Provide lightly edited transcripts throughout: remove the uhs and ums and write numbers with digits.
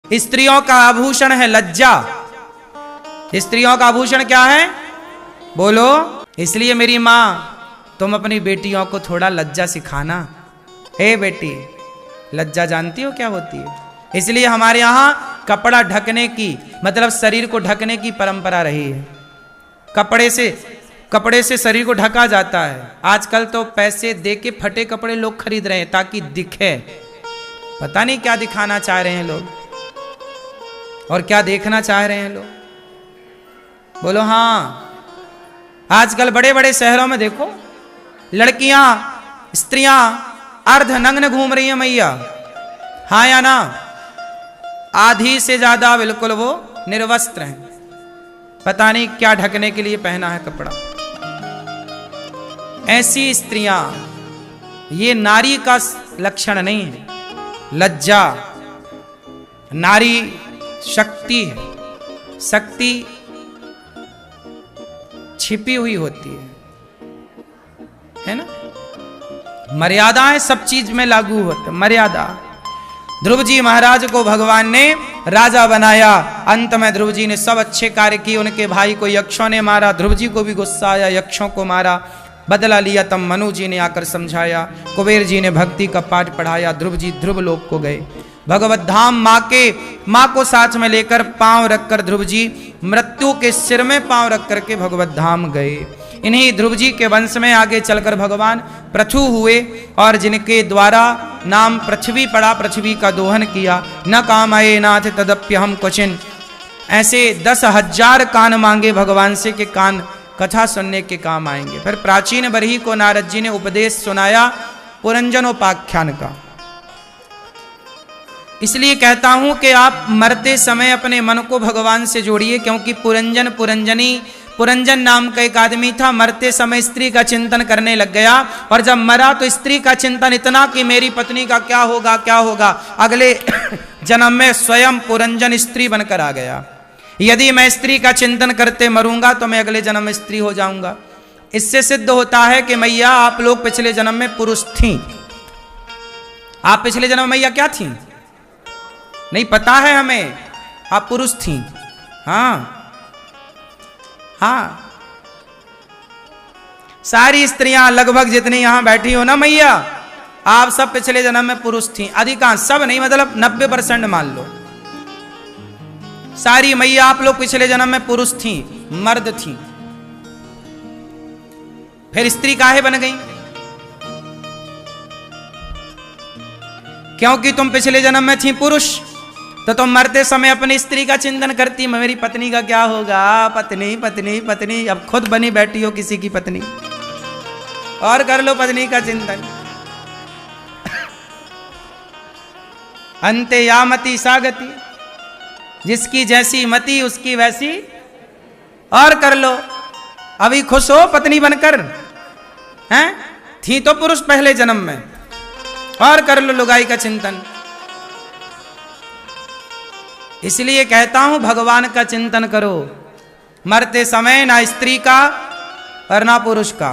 स्त्रियों का आभूषण है लज्जा। स्त्रियों का आभूषण क्या है बोलो? इसलिए मेरी माँ तुम अपनी बेटियों को थोड़ा लज्जा सिखाना। हे बेटी, लज्जा जानती हो क्या होती है? इसलिए हमारे यहाँ कपड़ा ढकने की मतलब शरीर को ढकने की परंपरा रही है। कपड़े से शरीर को ढका जाता है। आजकल तो पैसे दे के फटे कपड़े लोग खरीद रहे हैं ताकि दिखे। पता नहीं क्या दिखाना चाह रहे हैं लोग और क्या देखना चाह रहे हैं लोग। बोलो हाँ। आजकल बड़े बड़े शहरों में देखो लड़कियां स्त्रियां अर्ध नग्न घूम रही हैं मैया। हाँ या ना? आधी से ज्यादा बिल्कुल वो निर्वस्त्र हैं। पता नहीं क्या ढकने के लिए पहना है कपड़ा। ऐसी स्त्रियां, ये नारी का लक्षण नहीं है। लज्जा नारी शक्ति है। शक्ति छिपी हुई होती है ना? मर्यादाएं सब चीज में लागू होते। मर्यादा। ध्रुव जी महाराज को भगवान ने राजा बनाया। अंत में ध्रुव जी ने सब अच्छे कार्य किए। उनके भाई को यक्षों ने मारा, ध्रुव जी को भी गुस्सा आया, यक्षों को मारा, बदला लिया। तब मनु जी ने आकर समझाया, कुबेर जी ने भक्ति का पाठ पढ़ाया। ध्रुव जी ध्रुव लोक को गए। भगवत धाम माँ को साथ में लेकर पांव रखकर ध्रुव जी मृत्यु के सिर में पांव रख करके भगवत धाम गए। इन्हीं ध्रुव जी के वंश में आगे चलकर भगवान पृथु हुए और जिनके द्वारा नाम पृथ्वी पड़ा, पृथ्वी का दोहन किया। न कामये नाथ तदप्य हम क्वचिन। ऐसे 10,000 कान मांगे भगवान से कि कान कथा सुनने के काम आएंगे। फिर प्राचीन बरही को नारद जी ने उपदेश सुनाया पुरंजनोपाख्यान का। इसलिए कहता हूं कि आप मरते समय अपने मन को भगवान से जोड़िए, क्योंकि पुरंजन नाम का एक आदमी था। मरते समय स्त्री का चिंतन करने लग गया और जब मरा तो स्त्री का चिंतन इतना कि मेरी पत्नी का क्या होगा क्या होगा। अगले जन्म में स्वयं पुरंजन स्त्री बनकर आ गया। यदि मैं स्त्री का चिंतन करते मरूंगा तो मैं अगले जन्म में स्त्री हो जाऊंगा। इससे सिद्ध होता है कि मैया आप लोग पिछले जन्म में पुरुष थीं। आप पिछले जन्म में मैया क्या थीं नहीं पता है हमें। आप पुरुष थीं। हाँ हाँ, सारी स्त्रियां लगभग जितनी यहां बैठी हो ना मैया, आप सब पिछले जन्म में पुरुष थीं। अधिकांश, सब नहीं, मतलब 90% मान लो। सारी मैया आप लोग पिछले जन्म में पुरुष थीं, मर्द थीं। फिर स्त्री काहे बन गई? क्योंकि तुम पिछले जन्म में थी पुरुष, तो तुम मरते समय अपनी स्त्री का चिंतन करती, मेरी पत्नी का क्या होगा। पत्नी पत्नी पत्नी, अब खुद बनी बैठी हो किसी की पत्नी और कर लो पत्नी का चिंतन। अंते या मति सागति, जिसकी जैसी मति उसकी वैसी और कर लो। अभी खुश हो पत्नी बनकर? हैं? थी तो पुरुष पहले जन्म में, और कर लो लुगाई का चिंतन। इसलिए कहता हूं भगवान का चिंतन करो मरते समय, ना स्त्री का और ना पुरुष का।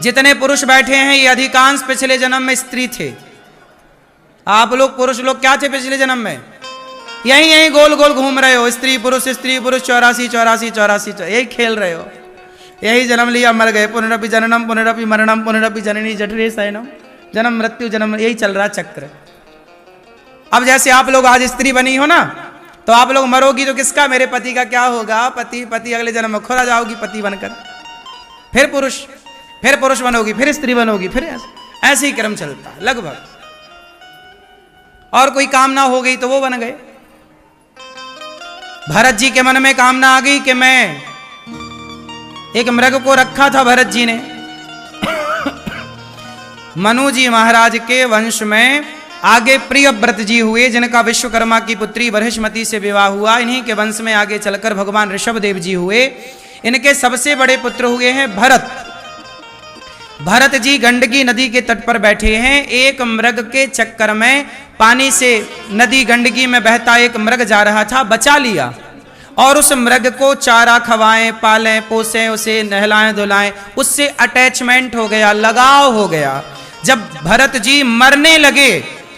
जितने पुरुष बैठे हैं ये अधिकांश पिछले जन्म में स्त्री थे। आप लोग पुरुष लोग क्या थे पिछले जन्म में? यही गोल गोल घूम रहे हो, स्त्री पुरुष 84 यही खेल रहे हो। यही जन्म लिया मर गए। पुनरपि जननम पुनरपि मरणम पुनरपि जननी जठरे शयनम, जन्म मृत्यु जन्म, यही चल रहा चक्र। अब जैसे आप लोग आज स्त्री बनी हो ना, तो आप लोग मरोगी तो किसका, मेरे पति का क्या होगा। पति अगले जन्म में खुद जाओगी पति बनकर, फिर पुरुष बनोगी, फिर स्त्री बनोगी, फिर ऐसे ही क्रम चलता लगभग। और कोई कामना हो गई तो वो बन गए। भरत जी के मन में कामना आ गई कि मैं एक मृग को रखा था भरत जी ने। मनु जी महाराज के वंश में आगे प्रियव्रत जी हुए, जिनका विश्वकर्मा की पुत्री बृहस्पति से विवाह हुआ। इन्हीं के वंश में आगे चलकर भगवान ऋषभ देव जी हुए। इनके सबसे बड़े पुत्र हुए हैं भरत। भरत जी गंडकी नदी के तट पर बैठे हैं। एक मृग के चक्कर में, पानी से नदी गंडकी में बहता एक मृग जा रहा था, बचा लिया और उस मृग को चारा खवाएं, पालें, पोसें, उसे नहलाएं धुलाएं, उससे अटैचमेंट हो गया, लगाव हो गया। जब भरत जी मरने लगे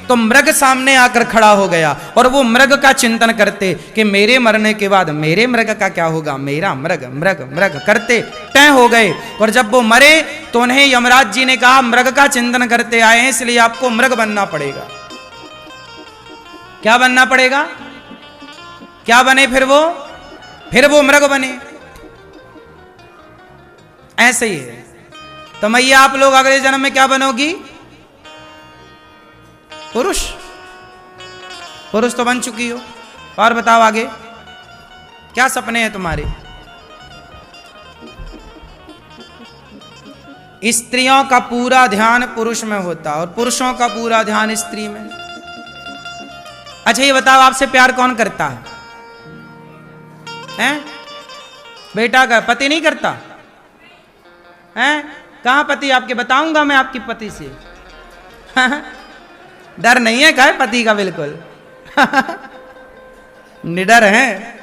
तो मृग सामने आकर खड़ा हो गया और वो मृग का चिंतन करते कि मेरे मरने के बाद मेरे मृग का क्या होगा, मेरा मृग मृग मृग करते तय हो गए। और जब वो मरे तो उन्हें यमराज जी ने कहा मृग का चिंतन करते आए हैं इसलिए आपको मृग बनना पड़ेगा। क्या बनना पड़ेगा? क्या बने फिर वो मृग बने। ऐसे ही है। तो मैया आप लोग अगले जन्म में क्या बनोगी? पुरुष। पुरुष तो बन चुकी हो। और बताओ आगे क्या सपने हैं तुम्हारे? स्त्रियों का पूरा ध्यान पुरुष में होता और पुरुषों का पूरा ध्यान स्त्री में। अच्छा ये बताओ आपसे प्यार कौन करता है? हैं? बेटा का पति नहीं करता हैं? कहाँ पति आपके? बताऊंगा मैं आपकी पति से। डर नहीं है क्या पति का? बिल्कुल निडर है।